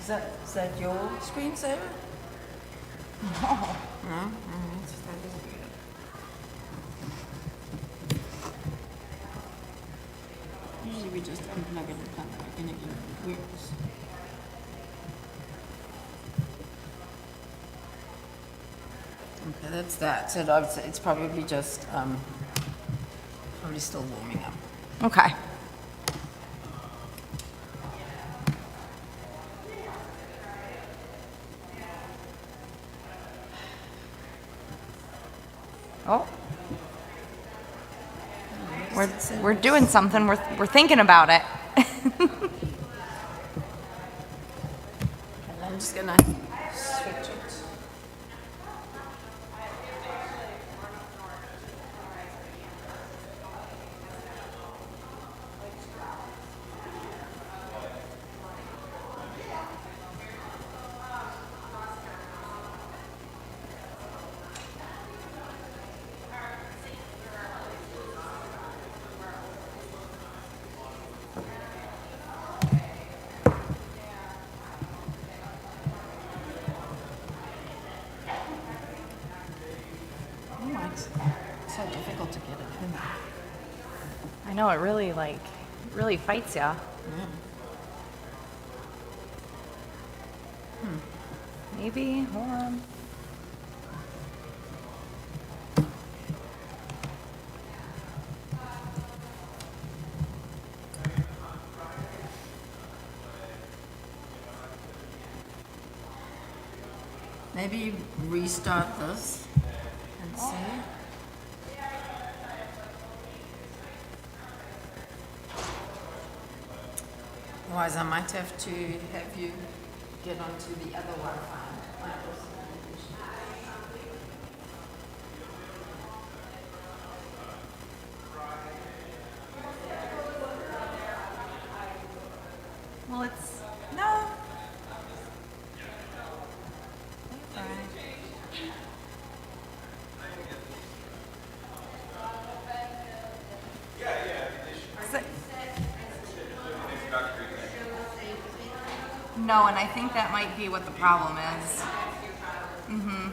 Is that your screensaver? No. No? Alright, that is weird. Usually we just unplug it and plug it back in again. It works. Okay, that's that. So it's probably just probably still warming up. Okay. Oh. We're doing something. We're thinking about it. And I'm just gonna switch it. Oh, it's so difficult to get it in. I know, it really, really fights ya. Maybe, hold on. Maybe restart this and see. Otherwise, I might have to have you get onto the other Wi-Fi. Well, it's, no. No, and I think that might be what the problem is. Mm-hmm.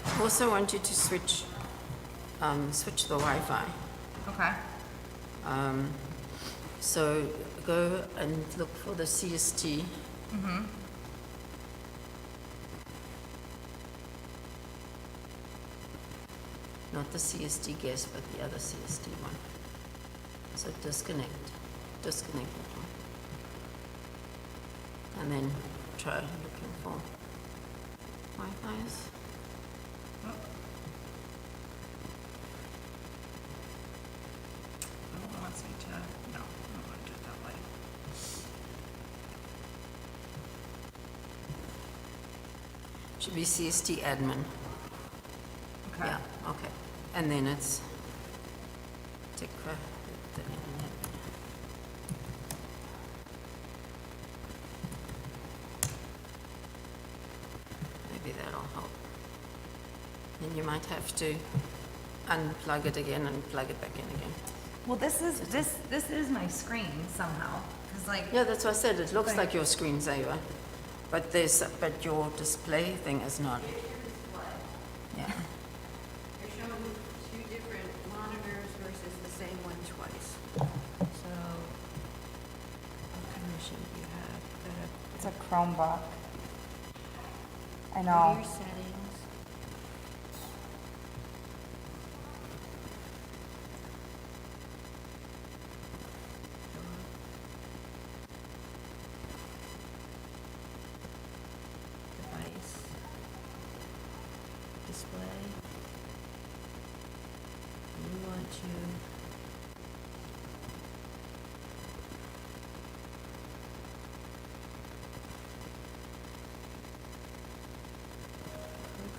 I also want you to switch the Wi-Fi. Okay. So go and look for the CST. Mm-hmm. Not the CST guest, but the other CST one. So disconnect that one. And then try looking for Wi-Fi's. Wants me to, no, I don't want to do it that way. Should be CST admin. Okay. Yeah, okay. And then it's maybe that'll help. Then you might have to unplug it again and plug it back in again. Well, this is my screen somehow. 'Cause like, Yeah, that's what I said. It looks like your screensaver, but your display thing is not. Yeah. You're showing two different monitors versus the same one twice. So, what kind of machine do you have? it's a Chromebook. I Go to know. your settings. Device. Display. You want to click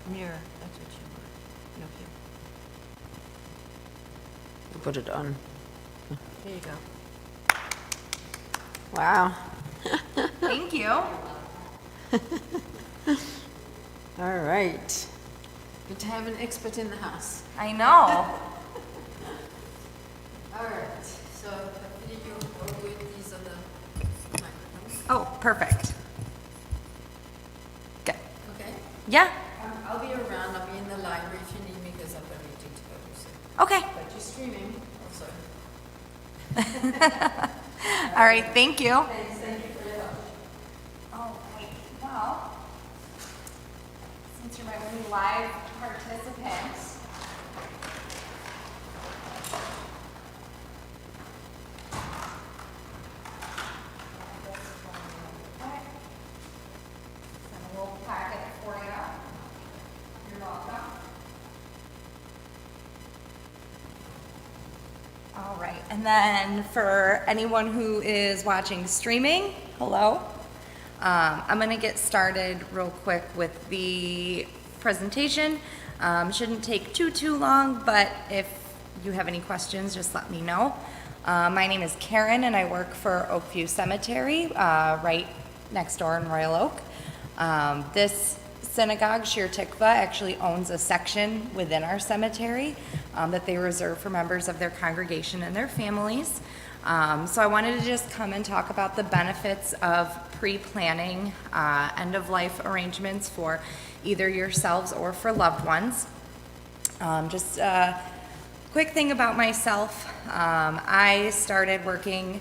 on mirror. That's what you want. No, here. You put it on. There you go. Wow. Thank you. All right. Good to have an expert in the house. I know. All right. So hopefully you go with these other microphones. Oh, perfect. Good. Okay. Yeah. I'll be around. I'll be in the library if you need me because I've got a meeting to go to. So. Okay. But you're streaming also. All right. Thank you. Thanks. Thank you for your help. All right. Well, since you're my only live participant, send a little packet for you. You're welcome. All right, and then for anyone who is watching streaming, hello. I'm going to get started real quick with the presentation. Shouldn't take too long, but if you have any questions, just let me know. My name is Karen, and I work for Oakview Cemetery, right next door in Royal Oak. This synagogue, Shir Tikva, actually owns a section within our cemetery that they reserve for members of their congregation and their families. So I wanted to just come and talk about the benefits of pre-planning end-of-life arrangements for either yourselves or for loved ones. Just a quick thing about myself. I started working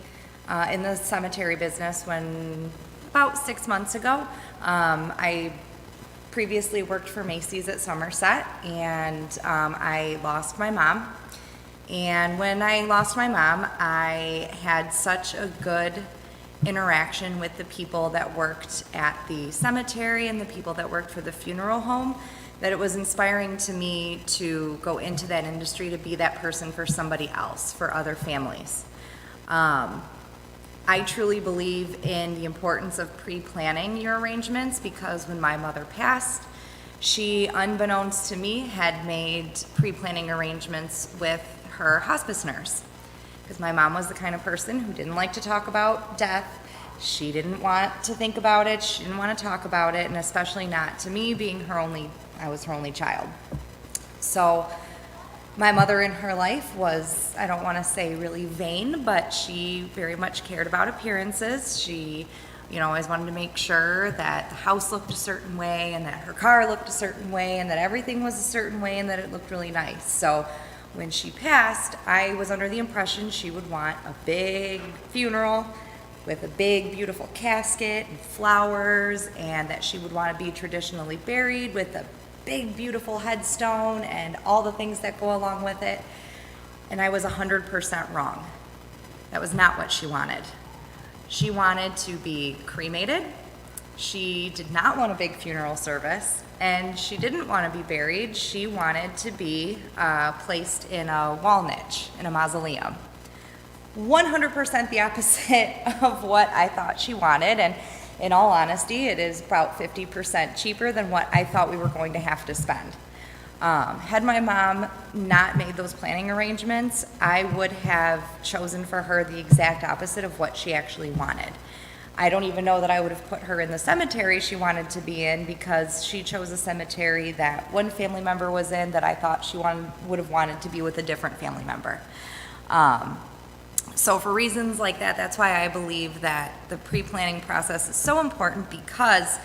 in the cemetery business about 6 months ago. I previously worked for Macy's at Somerset, and I lost my mom. And when I lost my mom, I had such a good interaction with the people that worked at the cemetery and the people that worked for the funeral home that it was inspiring to me to go into that industry, to be that person for somebody else, for other families. I truly believe in the importance of pre-planning your arrangements because when my mother passed, she, unbeknownst to me, had made pre-planning arrangements with her hospice nurse. Because my mom was the kind of person who didn't like to talk about death. She didn't want to think about it. She didn't want to talk about it, and especially not to me, being I was her only child. So my mother in her life was, I don't want to say really vain, but she very much cared about appearances. She, always wanted to make sure that the house looked a certain way and that her car looked a certain way and that everything was a certain way and that it looked really nice. So when she passed, I was under the impression she would want a big funeral with a big, beautiful casket and flowers, and that she would want to be traditionally buried with a big, beautiful headstone and all the things that go along with it. And I was 100% wrong. That was not what she wanted. She wanted to be cremated. She did not want a big funeral service, and she didn't want to be buried. She wanted to be placed in a wall niche, in a mausoleum. 100% the opposite of what I thought she wanted, and in all honesty, it is about 50% cheaper than what I thought we were going to have to spend. Had my mom not made those planning arrangements, I would have chosen for her the exact opposite of what she actually wanted. I don't even know that I would have put her in the cemetery she wanted to be in because she chose a cemetery that one family member was in that I thought she would have wanted to be with a different family member. So for reasons like that, that's why I believe that the pre-planning process is so important, because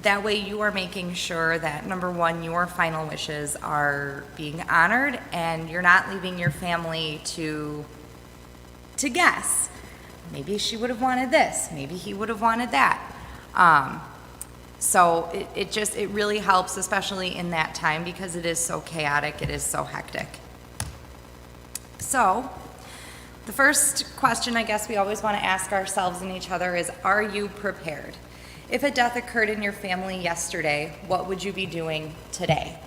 that way you are making sure that, number one, your final wishes are being honored and you're not leaving your family to guess. Maybe she would have wanted this, maybe he would have wanted that. So it really helps, especially in that time, because it is so chaotic, it is so hectic. So the first question I guess we always want to ask ourselves and each other is, are you prepared? If a death occurred in your family yesterday, what would you be doing today?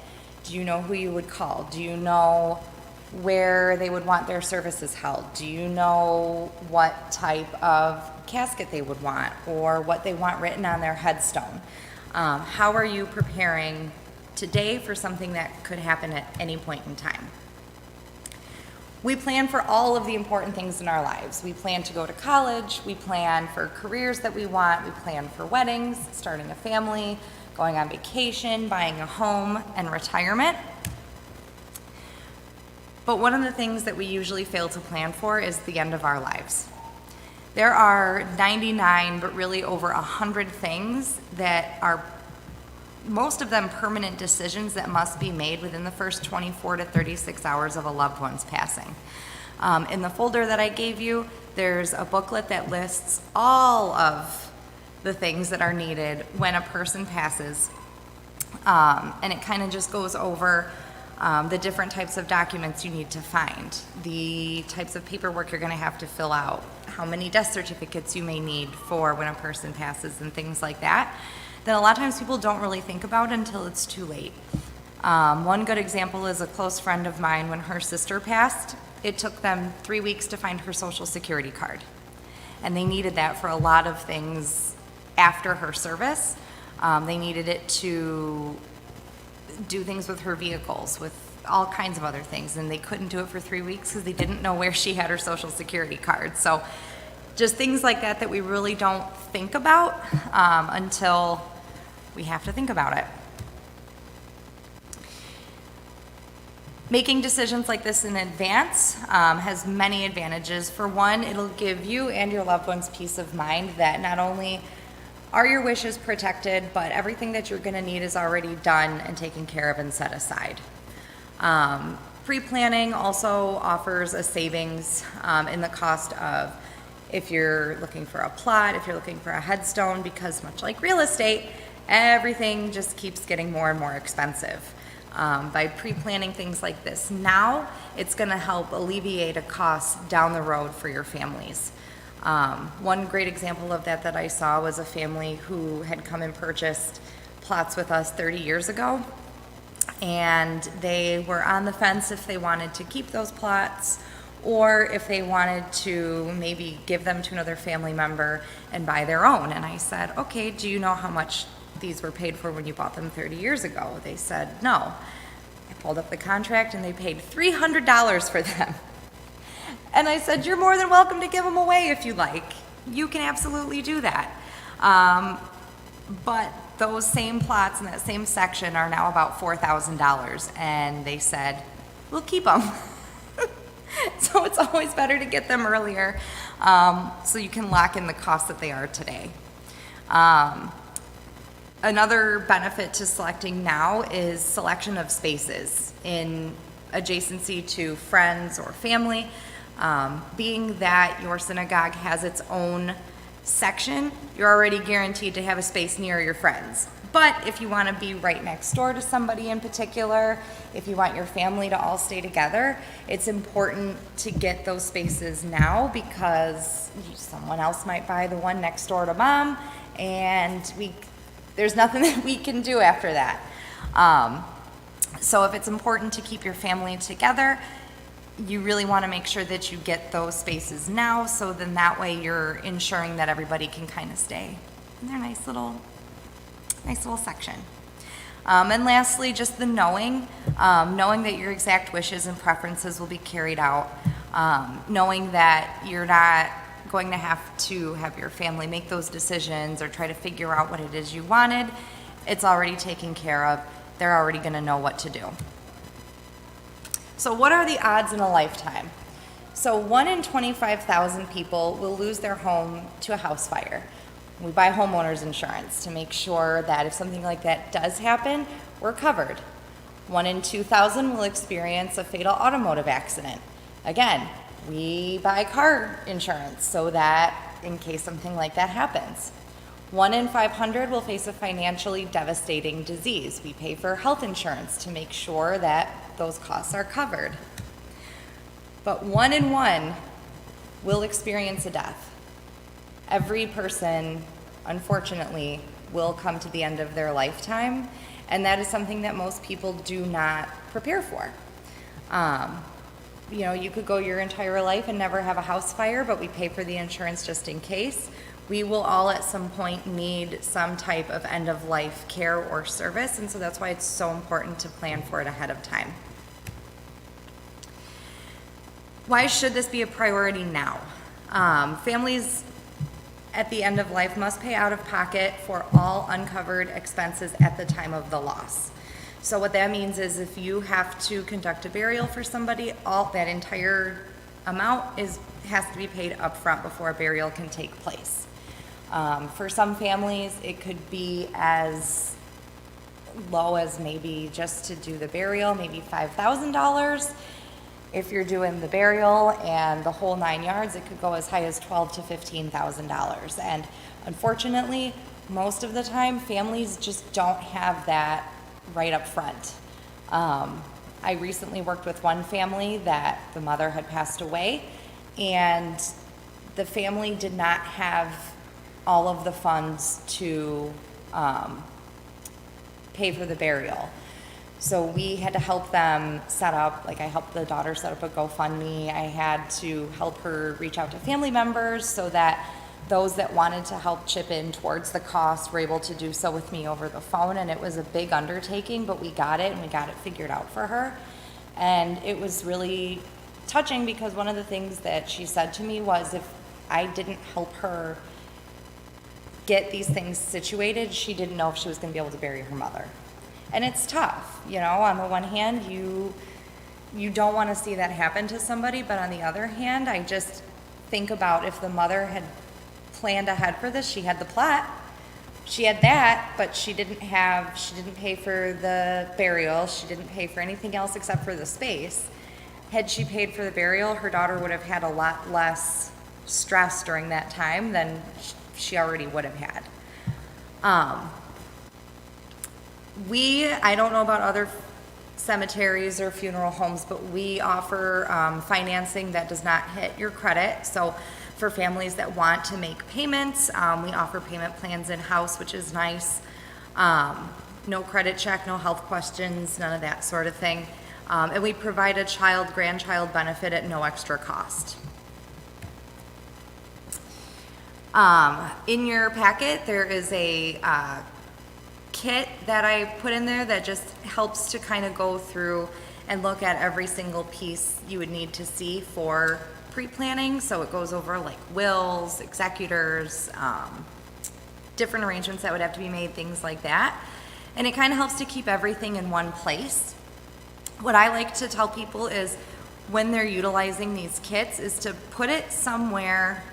Do you know who you would call? Do you know where they would want their services held? Do you know what type of casket they would want or what they want written on their headstone? How are you preparing today for something that could happen at any point in time? We plan for all of the important things in our lives. We plan to go to college, we plan for careers that we want, we plan for weddings, starting a family, going on vacation, buying a home, and retirement. But one of the things that we usually fail to plan for is the end of our lives. There are 99, but really over 100 things that are, most of them, permanent decisions that must be made within the first 24 to 36 hours of a loved one's passing. In the folder that I gave you, there's a booklet that lists all of the things that are needed when a person passes. And it kind of just goes over the different types of documents you need to find, the types of paperwork you're going to have to fill out, how many death certificates you may need for when a person passes, and things like that a lot of times people don't really think about until it's too late. One good example is a close friend of mine. When her sister passed, it took them 3 weeks to find her Social Security card. And they needed that for a lot of things after her service. They needed it to do things with her vehicles, with all kinds of other things, and they couldn't do it for 3 weeks because they didn't know where she had her Social Security card. So just things like that we really don't think about until we have to think about it. Making decisions like this in advance has many advantages. For one, it'll give you and your loved ones peace of mind that not only are your wishes protected, but everything that you're going to need is already done and taken care of and set aside. Pre-planning also offers a savings in the cost of, if you're looking for a plot, if you're looking for a headstone, because much like real estate, everything just keeps getting more and more expensive. By pre-planning things like this now, it's going to help alleviate a cost down the road for your families. One great example of that I saw was a family who had come and purchased plots with us 30 years ago, and they were on the fence if they wanted to keep those plots or if they wanted to maybe give them to another family member and buy their own. And I said, okay, do you know how much these were paid for when you bought them 30 years ago? They said no. I pulled up the contract and they paid $300 for them. And I said, you're more than welcome to give them away if you like. You can absolutely do that. But those same plots in that same section are now about $4,000. And they said, we'll keep them. So it's always better to get them earlier so you can lock in the cost that they are today. Another benefit to selecting now is selection of spaces in adjacency to friends or family. Being that your synagogue has its own section, you're already guaranteed to have a space near your friends. But if you want to be right next door to somebody in particular, if you want your family to all stay together, it's important to get those spaces now because someone else might buy the one next door to mom, and there's nothing that we can do after that. So if it's important to keep your family together, you really want to make sure that you get those spaces now, so then that way you're ensuring that everybody can kind of stay in their nice little section. And lastly, just the knowing that your exact wishes and preferences will be carried out, knowing that you're not going to have your family make those decisions or try to figure out what it is you wanted. It's already taken care of. They're already going to know what to do. So what are the odds in a lifetime? So 1 in 25,000 people will lose their home to a house fire. We buy homeowners insurance to make sure that if something like that does happen, we're covered. 1 in 2,000 will experience a fatal automotive accident. Again, we buy car insurance so that in case something like that happens. 1 in 500 will face a financially devastating disease. We pay for health insurance to make sure that those costs are covered. But 1 in 1 will experience a death. Every person, unfortunately, will come to the end of their lifetime, and that is something that most people do not prepare for. You could go your entire life and never have a house fire, but we pay for the insurance just in case. We will all at some point need some type of end-of-life care or service, and so that's why it's so important to plan for it ahead of time. Why should this be a priority now? Families at the end of life must pay out of pocket for all uncovered expenses at the time of the loss. So what that means is if you have to conduct a burial for somebody, all that entire amount has to be paid upfront before a burial can take place. For some families, it could be as low as maybe just to do the burial, maybe $5,000. If you're doing the burial and the whole 9 yards, it could go as high as $12,000 to $15,000. And unfortunately, most of the time, families just don't have that right up front. I recently worked with one family that the mother had passed away, and the family did not have all of the funds to pay for the burial. So we had to help them set up, like I helped the daughter set up a GoFundMe. I had to help her reach out to family members so that those that wanted to help chip in towards the cost were able to do so with me over the phone. And it was a big undertaking, but we got it, and we got it figured out for her. And it was really touching because one of the things that she said to me was if I didn't help her get these things situated, she didn't know if she was going to be able to bury her mother. And it's tough, you know, on the one hand, you don't want to see that happen to somebody, but on the other hand, I just think about if the mother had planned ahead for this, she had the plot, she had that, but she didn't pay for the burial, she didn't pay for anything else except for the space. Had she paid for the burial, her daughter would have had a lot less stress during that time than she already would have had. I don't know about other cemeteries or funeral homes, but we offer financing that does not hit your credit. So for families that want to make payments, we offer payment plans in-house, which is nice. No credit check, no health questions, none of that sort of thing. And we provide a grandchild benefit at no extra cost. In your packet, there is a kit that I put in there that just helps to kind of go through and look at every single piece you would need to see for pre-planning. So it goes over like wills, executors, different arrangements that would have to be made, things like that. And it kind of helps to keep everything in one place. What I like to tell people is when they're utilizing these kits is to put it somewhere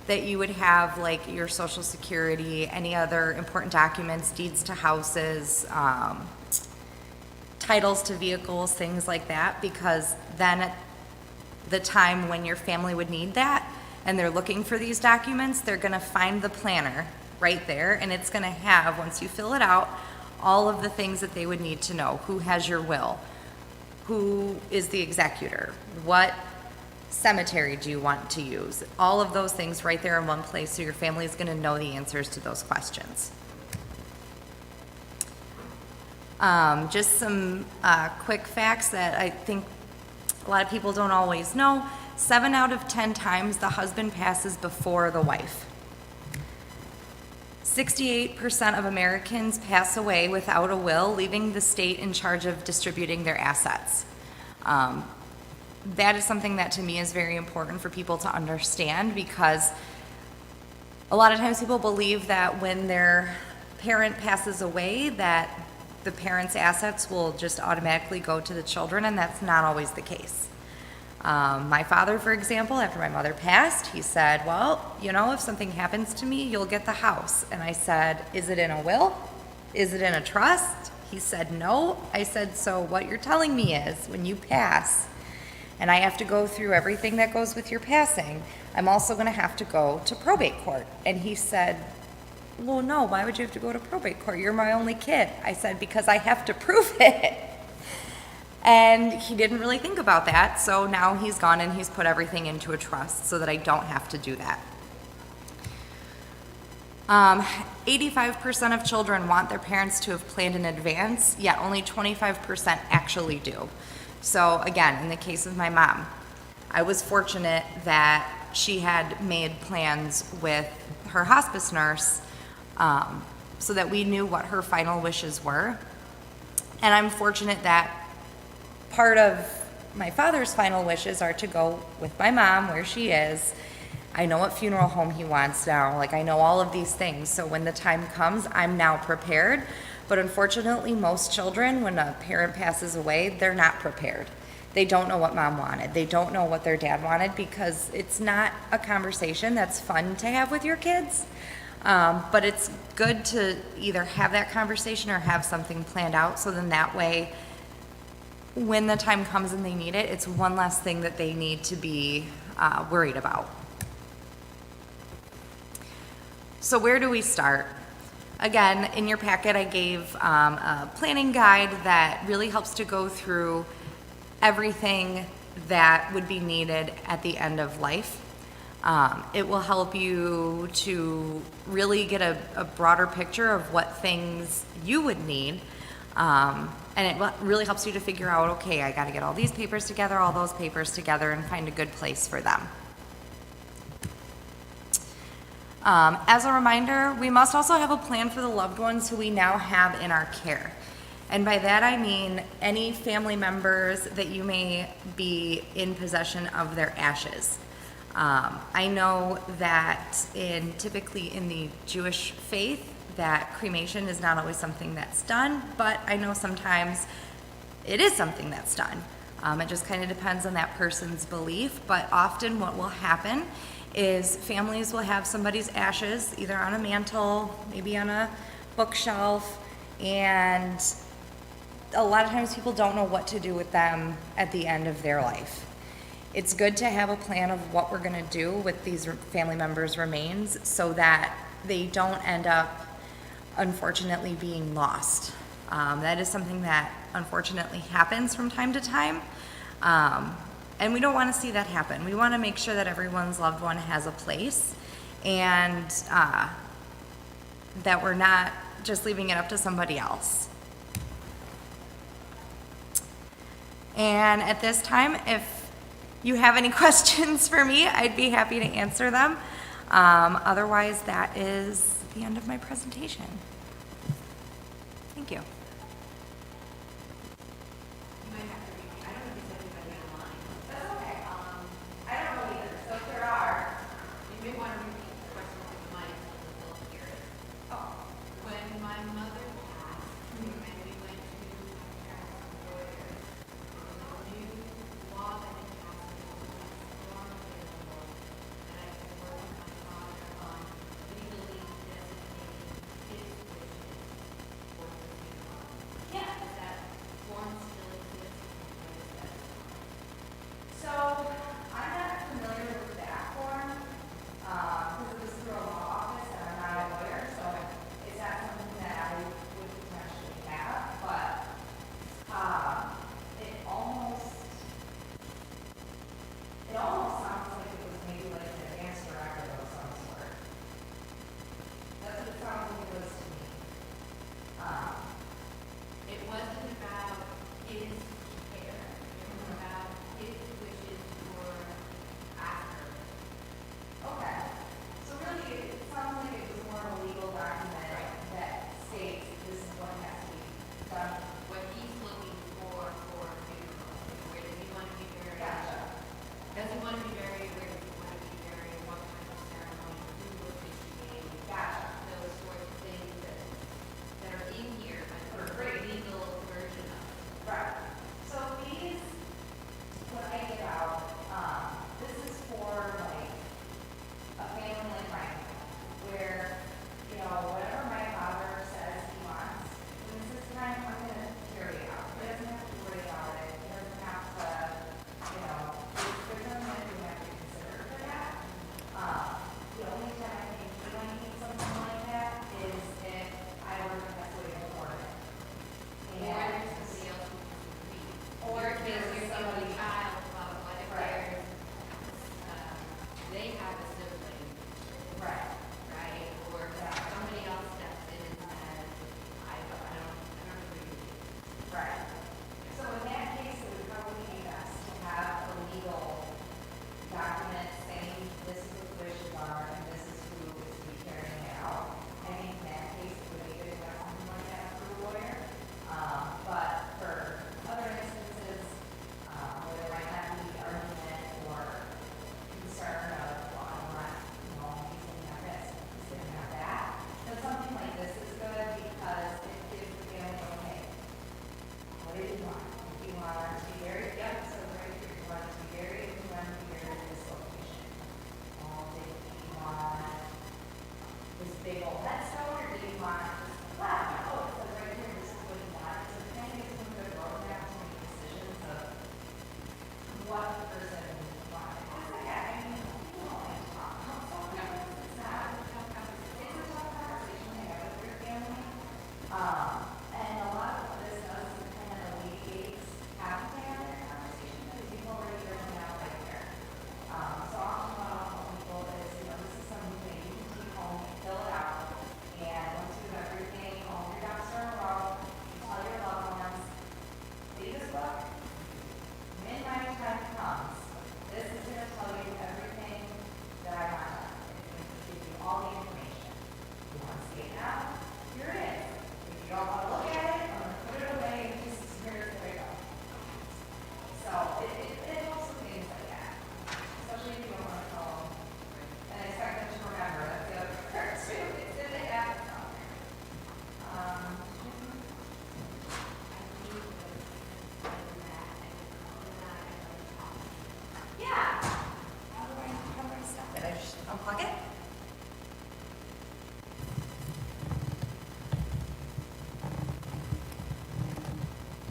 that you would have like your social security, any other important documents, deeds to houses, titles to vehicles, things like that, because then at the time when your family would need that and they're looking for these documents, they're gonna find the planner right there, and it's gonna have, once you fill it out, all of the things that they would need to know. Who has your will? Who is the executor? What cemetery do you want to use? All of those things right there in one place, so your family is going to know the answers to those questions. Just some quick facts that I think a lot of people don't always know. 7 out of 10 times the husband passes before the wife. 68% of Americans pass away without a will, leaving the state in charge of distributing their assets. That is something that to me is very important for people to understand, because a lot of times people believe that when their parent passes away that the parent's assets will just automatically go to the children, and that's not always the case. My father, for example, after my mother passed, he said, well, you know, if something happens to me, you'll get the house. And I said, is it in a will? Is it in a trust? He said, no. I said, so what you're telling me is when you pass, and I have to go through everything that goes with your passing, I'm also going to have to go to probate court. And he said, well, no, why would you have to go to probate court? You're my only kid. I said, because I have to prove it. And he didn't really think about that, so now he's gone and he's put everything into a trust so that I don't have to do that. 85% of children want their parents to have planned in advance, yet only 25% actually do. So again, in the case of my mom, I was fortunate that she had made plans with her hospice nurse so that we knew what her final wishes were. And I'm fortunate that part of my father's final wishes are to go with my mom where she is. I know what funeral home he wants now. Like, I know all of these things. So when the time comes, I'm now prepared. But unfortunately, most children, when a parent passes away, they're not prepared. They don't know what mom wanted. They don't know what their dad wanted, because it's not a conversation that's fun to have with your kids. But it's good to either have that conversation or have something planned out, so then that way, when the time comes and they need it, it's one less thing that they need to be worried about. So where do we start? Again, in your packet, I gave a planning guide that really helps to go through everything that would be needed at the end of life. It will help you to really get a broader picture of what things you would need. And it really helps you to figure out, okay, I got to get all these papers together, all those papers together, and find a good place for them. As a reminder, we must also have a plan for the loved ones who we now have in our care. And by that I mean any family members that you may be in possession of their ashes. I know that typically in the Jewish faith, that cremation is not always something that's done, but I know sometimes it is something that's done. It just kind of depends on that person's belief, but often what will happen is families will have somebody's ashes either on a mantle, maybe on a bookshelf, and a lot of times people don't know what to do with them at the end of their life. It's good to have a plan of what we're going to do with these family members' remains so that they don't end up, unfortunately, being lost. That is something that unfortunately happens from time to time. And we don't want to see that happen. We want to make sure that everyone's loved one has a place, and that we're not just leaving it up to somebody else. And at this time, if you have any questions for me, I'd be happy to answer them. Otherwise, that is the end of my presentation. Thank you.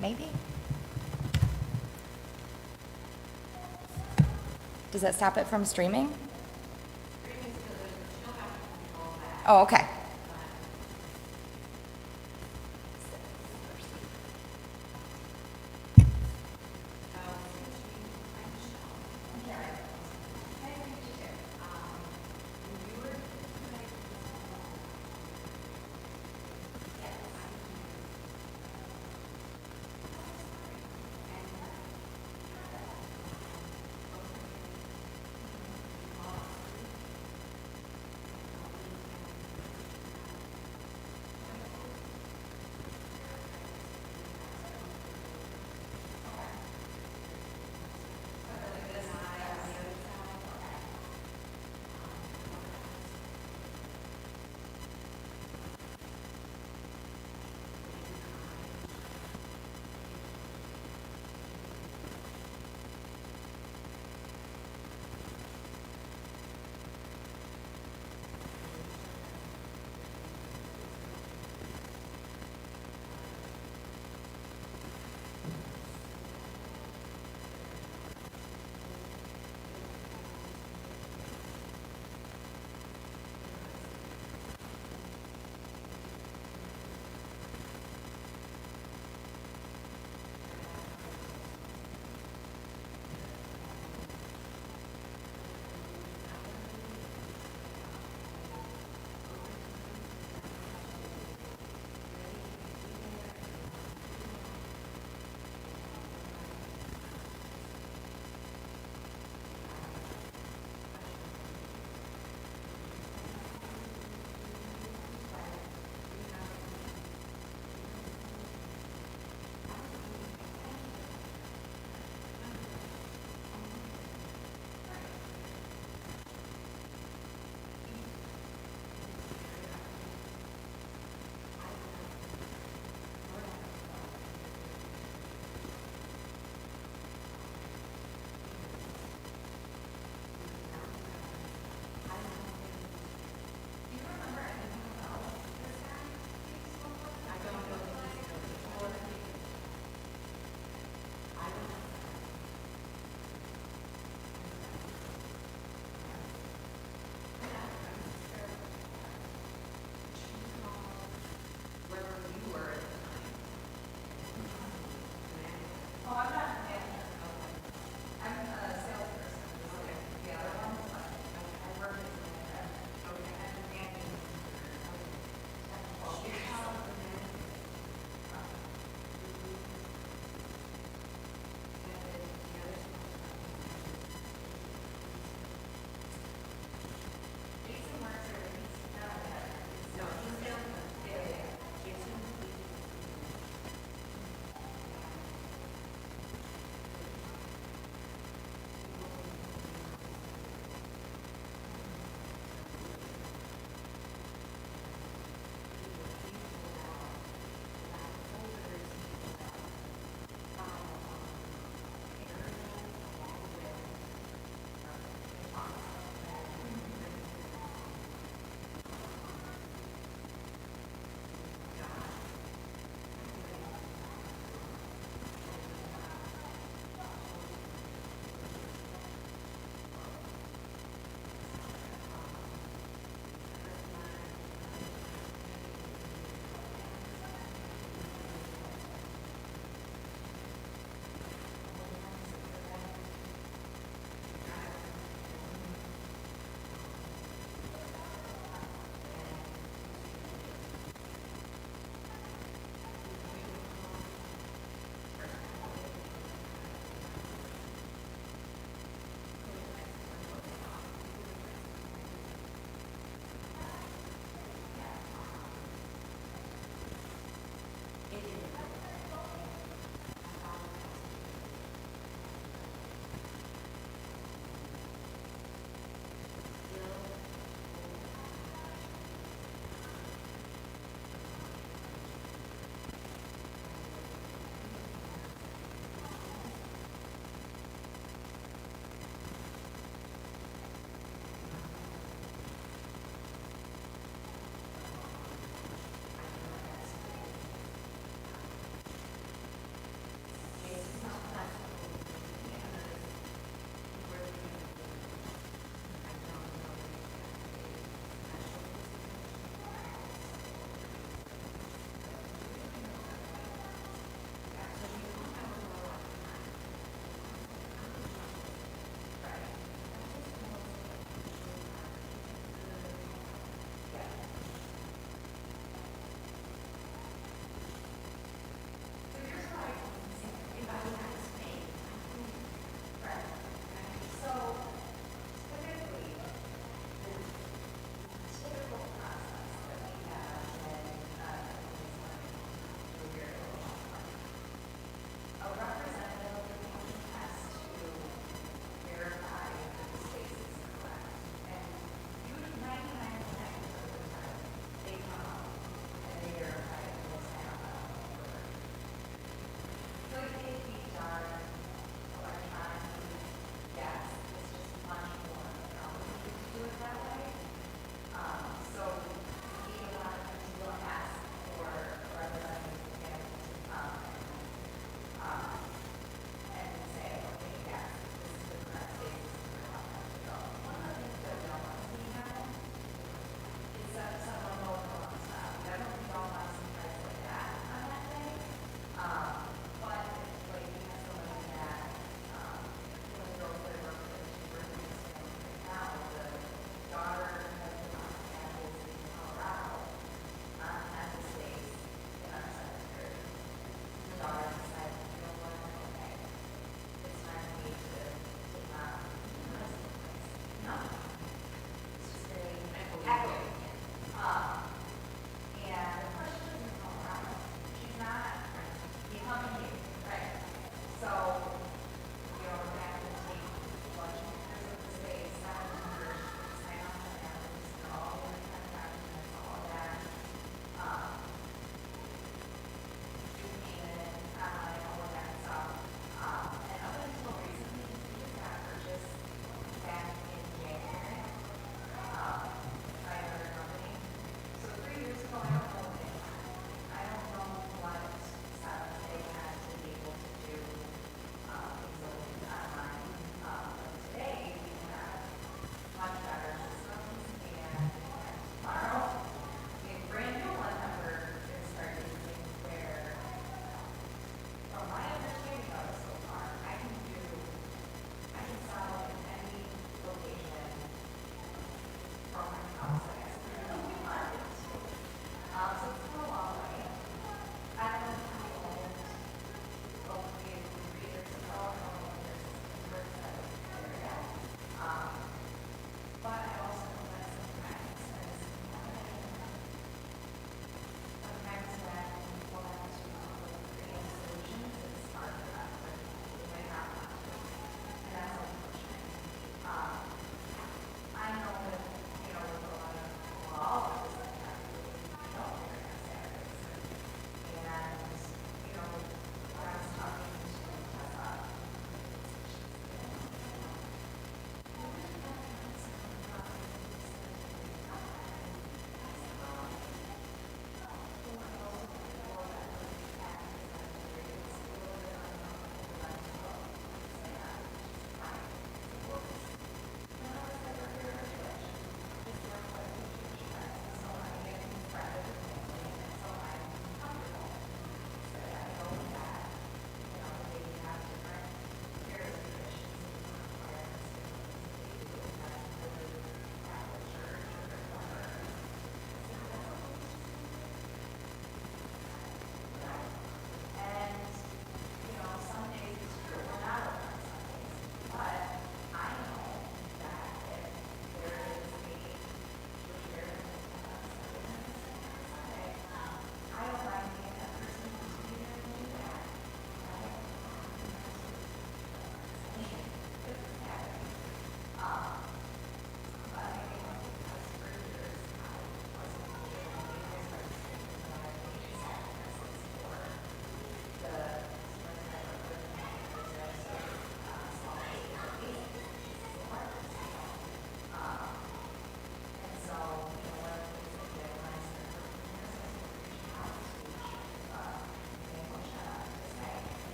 Maybe? Does that stop it from streaming? Oh, okay.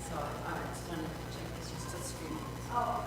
thought, all right, just want to check this, just to screen. Oh,